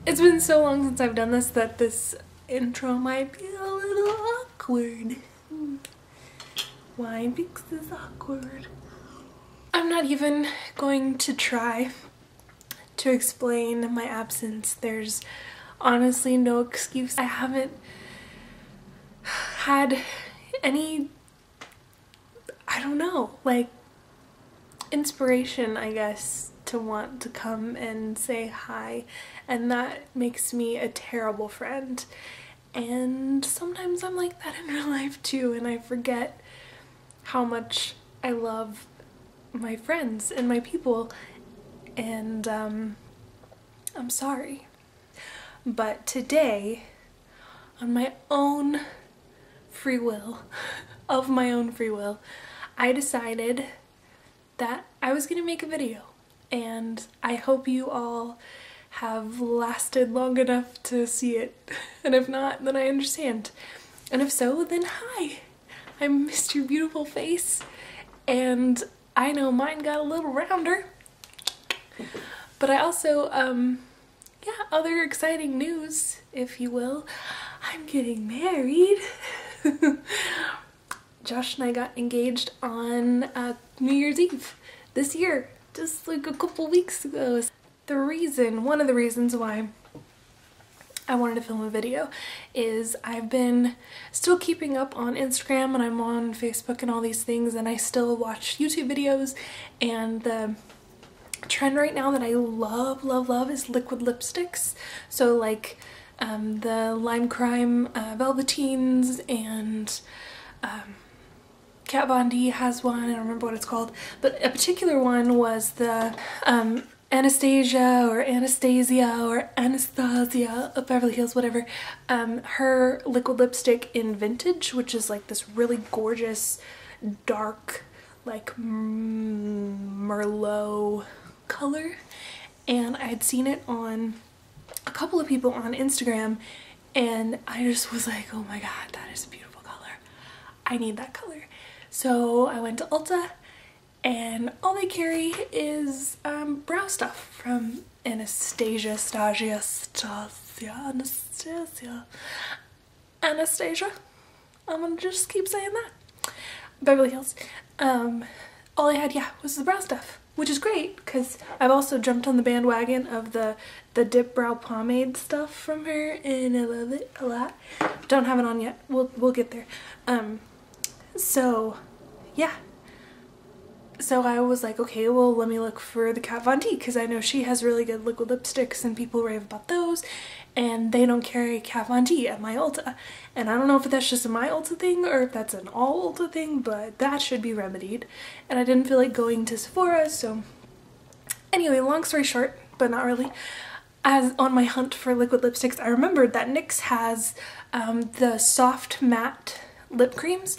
It's been so long since I've done this that this intro might be a little awkward. Wine Mix is awkward. I'm not even going to try to explain my absence. There's honestly no excuse. I haven't had any, I don't know, like inspiration, I guess, to want to come and say hi, and that makes me a terrible friend. And sometimes I'm like that in real life too, and I forget how much I love my friends and my people, and I'm sorry. But today, on my own free will, of my own free will, I decided that I was gonna make a video, and I hope you all have lasted long enough to see it, and if not, then I understand, and if so, then hi. I missed your beautiful face, and I know mine got a little rounder, but I also, yeah, other exciting news, if you will. I'm getting married. Josh and I got engaged on New Year's Eve this year, just like a couple weeks ago. One of the reasons why I wanted to film a video is I've been still keeping up on Instagram, and I'm on Facebook and all these things, and I still watch YouTube videos, and the trend right now that I love is liquid lipsticks. So like the Lime Crime Velveteens, and Kat Von D has one, I don't remember what it's called, but a particular one was the Anastasia or Anastasia of Beverly Hills, whatever, her liquid lipstick in Vintage, which is like this really gorgeous dark like Merlot color, and I'd seen it on a couple of people on Instagram, and I just was like, oh my god, that is a beautiful color. I need that color. So I went to Ulta, and all they carry is brow stuff from Anastasia. I'm gonna just keep saying that. Beverly Hills. All I had, yeah, was the brow stuff, which is great because I've also jumped on the bandwagon of the dip brow pomade stuff from her, and I love it a lot. Don't have it on yet. We'll get there. So yeah. So I was like, okay, well, let me look for the Kat Von D, because I know she has really good liquid lipsticks and people rave about those, and they don't carry Kat Von D at my Ulta. And I don't know if that's just a my Ulta thing or if that's an all Ulta thing, but that should be remedied. And I didn't feel like going to Sephora, so anyway, long story short, but not really. As on my hunt for liquid lipsticks, I remembered that NYX has the soft matte lip creams,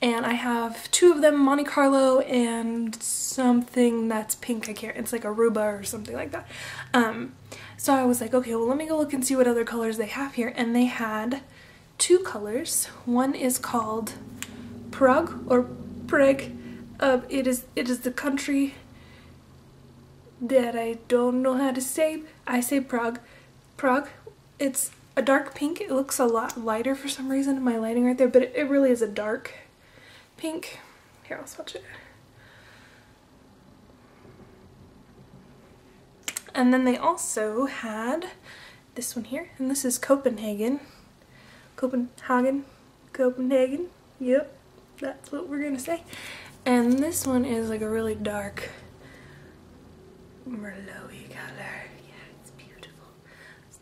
and I have two of them, Monte Carlo and something that's pink, I can't, it's like Aruba or something like that. So I was like, okay, well, let me go look and see what other colors they have here, and they had two colors. One is called Prague or Prague. It is the country that I don't know how to say. I say Prague. Prague. It's a dark pink. It looks a lot lighter for some reason in my lighting right there, but it really is a dark pink. Here, I'll swatch it. And then they also had this one here, and this is Copenhagen. Copenhagen. Yep, that's what we're gonna say. And this one is like a really dark Merlot-y color. Yeah, it's beautiful.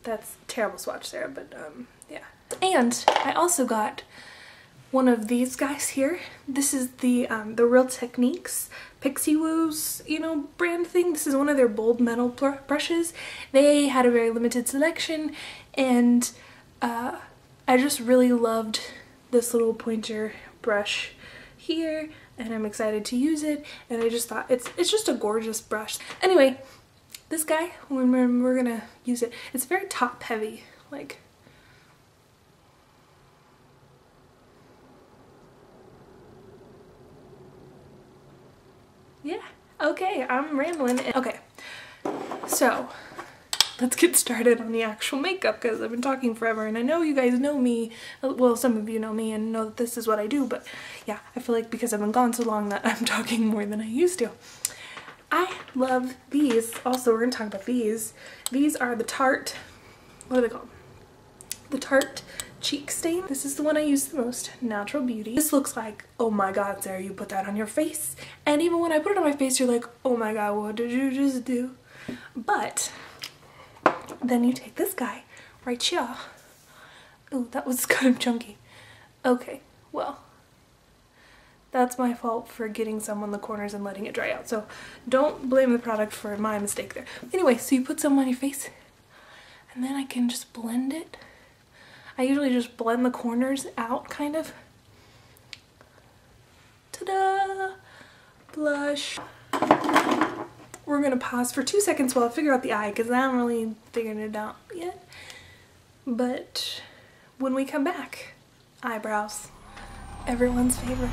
That's a terrible swatch there, but yeah. And I also got one of these guys here. This is the Real Techniques Pixie Woos, you know, brand thing. This is one of their bold metal brushes. They had a very limited selection, and I just really loved this little pointer brush here, and I'm excited to use it, and I just thought it's just a gorgeous brush. Anyway, this guy, when we're gonna use it, it's very top heavy, like, yeah, okay, I'm rambling. Okay, so let's get started on the actual makeup, because I've been talking forever and I know you guys know me. Well, some of you know me and know that this is what I do, but yeah, I feel like because I've been gone so long that I'm talking more than I used to. I love these. Also, we're gonna talk about these. These are the Tarte, what are they called? The Tarte Cheek Stain. This is the one I use the most, Natural Beauty. This looks like, oh my god, Sarah, you put that on your face. And even when I put it on my face, you're like, oh my god, what did you just do? But then you take this guy right here. Ooh, that was kind of chunky. Okay, well, that's my fault for getting some on the corners and letting it dry out. So don't blame the product for my mistake there. Anyway, so you put some on your face and then I can just blend it. I usually just blend the corners out, kind of. Ta-da! Blush. We're gonna pause for 2 seconds while I figure out the eye, because I haven't really figured it out yet. But when we come back, eyebrows. Everyone's favorite.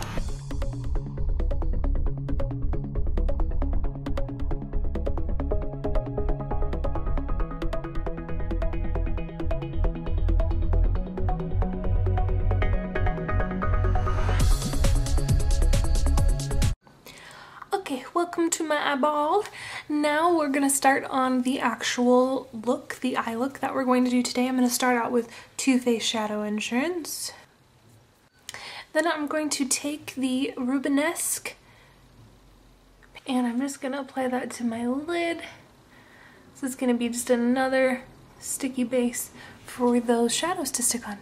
Okay, welcome to my eyeball. Now we're gonna start on the actual look, the eye look that we're going to do today. I'm gonna start out with Too Faced Shadow Insurance. Then I'm going to take the Rubenesque and I'm just gonna apply that to my lid. This is gonna be just another sticky base for those shadows to stick on.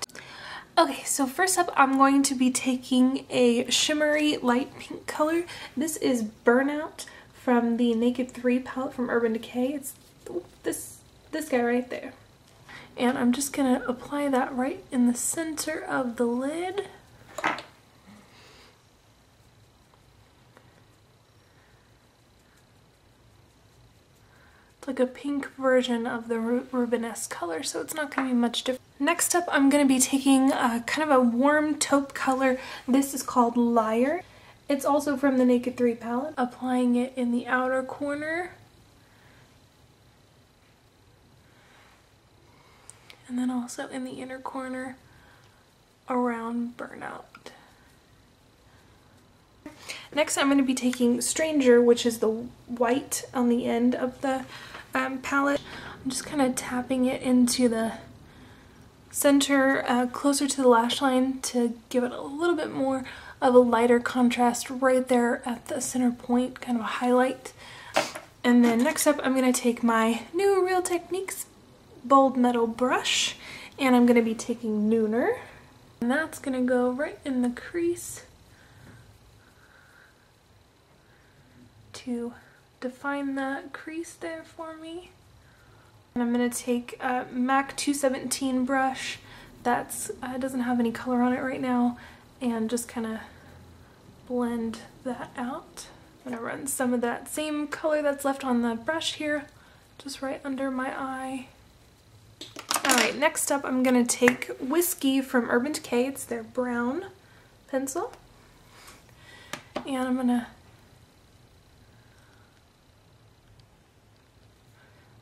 Okay, so first up I'm going to be taking a shimmery light pink color. This is Burnout from the Naked 3 palette from Urban Decay. It's this guy right there. And I'm just gonna apply that right in the center of the lid. It's like a pink version of the Rubenesque color, so it's not gonna be much different. Next up, I'm going to be taking kind of a warm taupe color. This is called Liar. It's also from the Naked 3 palette. Applying it in the outer corner. And then also in the inner corner around Burnout. Next, I'm going to be taking Stranger, which is the white on the end of the palette. I'm just kind of tapping it into the center closer to the lash line to give it a little bit more of a lighter contrast right there at the center point, kind of a highlight. And then next up I'm going to take my new Real Techniques bold metal brush and I'm going to be taking Nooner, and that's going to go right in the crease to define that crease there for me. And I'm going to take a MAC 217 brush that's doesn't have any color on it right now and just kind of blend that out. I'm going to run some of that same color that's left on the brush here just right under my eye. Alright, next up I'm going to take Whiskey from Urban Decay. It's their brown pencil. And I'm going to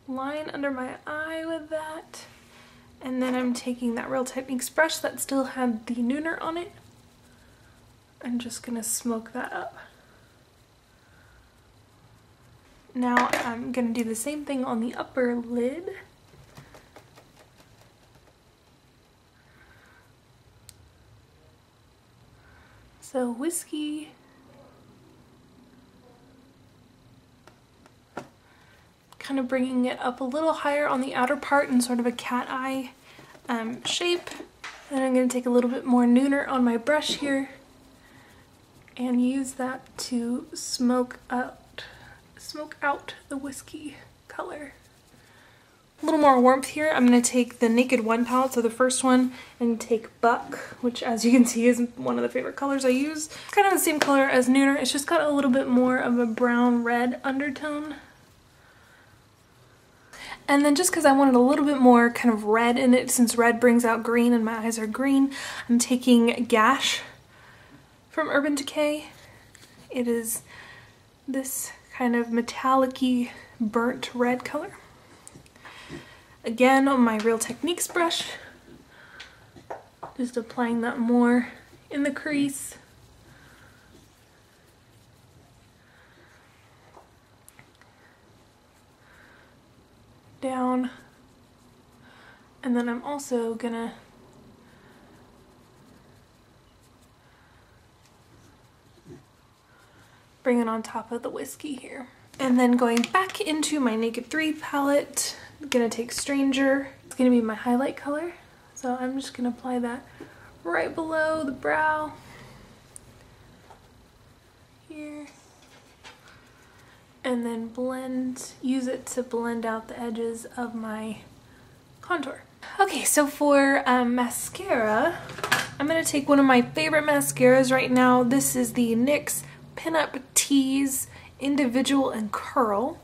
line under my eye with that, and then I'm taking that Real Techniques brush that still had the Nooner on it. I'm just gonna smoke that up. Now I'm gonna do the same thing on the upper lid. So Whiskey, kind of bringing it up a little higher on the outer part in sort of a cat eye shape. And I'm going to take a little bit more Nooner on my brush here and use that to smoke out the Whiskey color. A little more warmth here. I'm going to take the Naked 1 palette, so the first one, and take Buck, which as you can see is one of the favorite colors I use. It's kind of the same color as Nooner, it's just got a little bit more of a brown-red undertone. And then just because I wanted a little bit more kind of red in it, since red brings out green and my eyes are green, I'm taking Gash from Urban Decay. It is this kind of metallic-y burnt red color. again on my Real Techniques brush. Just applying that more in the crease. Down. And then I'm also gonna bring it on top of the whiskey here. And then going back into my Naked 3 palette, I'm gonna take Stranger. It's gonna be my highlight color. So I'm just gonna apply that right below the brow. Here. And then use it to blend out the edges of my contour. Okay, so for mascara, I'm gonna take one of my favorite mascaras right now. This is the NYX Pinup Tease Individual and Curl.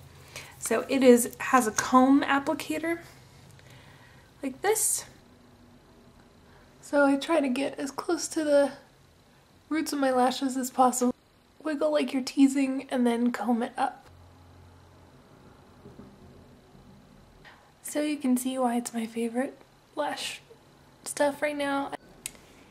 So it has a comb applicator like this. So I try to get as close to the roots of my lashes as possible. Wiggle like you're teasing and then comb it up. So you can see why it's my favorite lash stuff right now.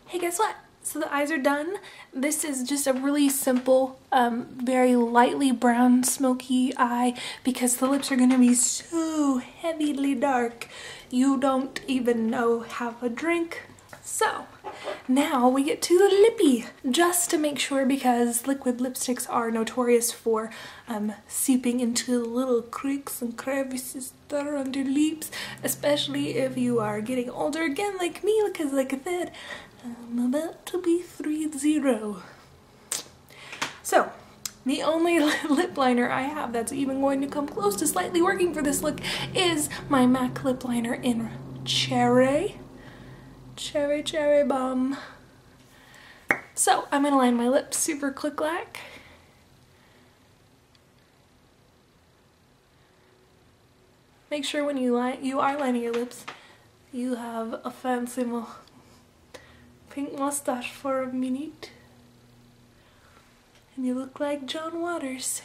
Hey, guess what? So the eyes are done. This is just a really simple, very lightly brown smoky eye because the lips are going to be so heavily dark you don't even know have a drink. So now we get to the lippy, just to make sure, because liquid lipsticks are notorious for seeping into the little creaks and crevices that are under lips, especially if you are getting older again like me, because like I said, I'm about to be 30. So the only lip liner I have that's even going to come close to slightly working for this look is my MAC lip liner in Cherry Bomb. So I'm gonna line my lips super click-clack. Make sure when you are lining your lips, you have a fancy pink mustache for a minute. And you look like John Waters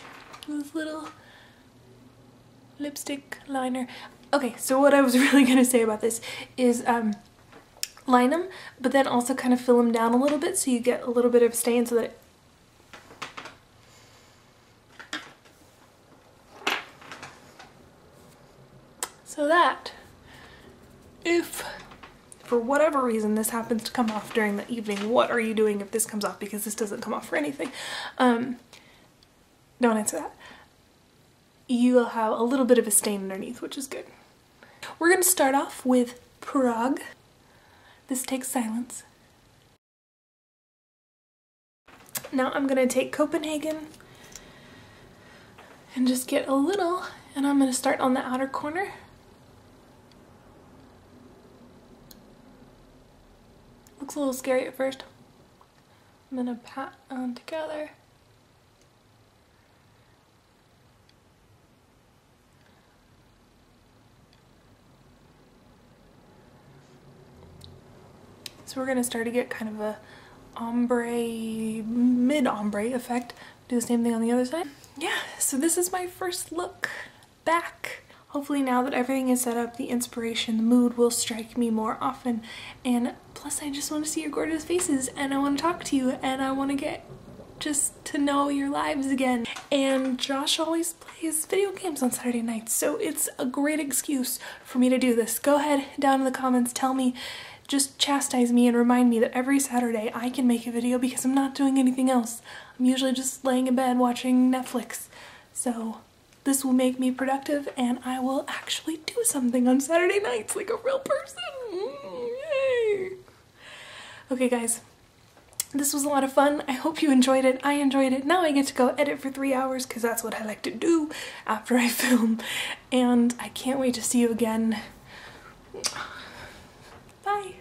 with his little lipstick liner. Okay, so what I was really gonna say about this is line them, but then also kind of fill them down a little bit so you get a little bit of stain so that if for whatever reason this happens to come off during the evening, what are you doing if this comes off? Because this doesn't come off for anything. Don't answer that. You'll have a little bit of a stain underneath, which is good. We're going to start off with Prague. This takes silence. Now I'm going to take Copenhagen and just get a little, and I'm going to start on the outer corner. Looks a little scary at first. I'm going to pat on together. So we're going to start to get kind of a mid-ombre effect. Do the same thing on the other side. Yeah, so this is my first look back. Hopefully now that everything is set up, the inspiration, the mood will strike me more often. And plus I just want to see your gorgeous faces, and I want to talk to you, and I want to get just to know your lives again. And Josh always plays video games on Saturday nights, so it's a great excuse for me to do this. Go ahead down in the comments, tell me, just chastise me and remind me that every Saturday I can make a video because I'm not doing anything else. I'm usually just laying in bed watching Netflix. So this will make me productive and I will actually do something on Saturday nights like a real person. Yay! Okay guys, this was a lot of fun. I hope you enjoyed it. I enjoyed it. Now I get to go edit for 3 hours because that's what I like to do after I film. And I can't wait to see you again. Bye.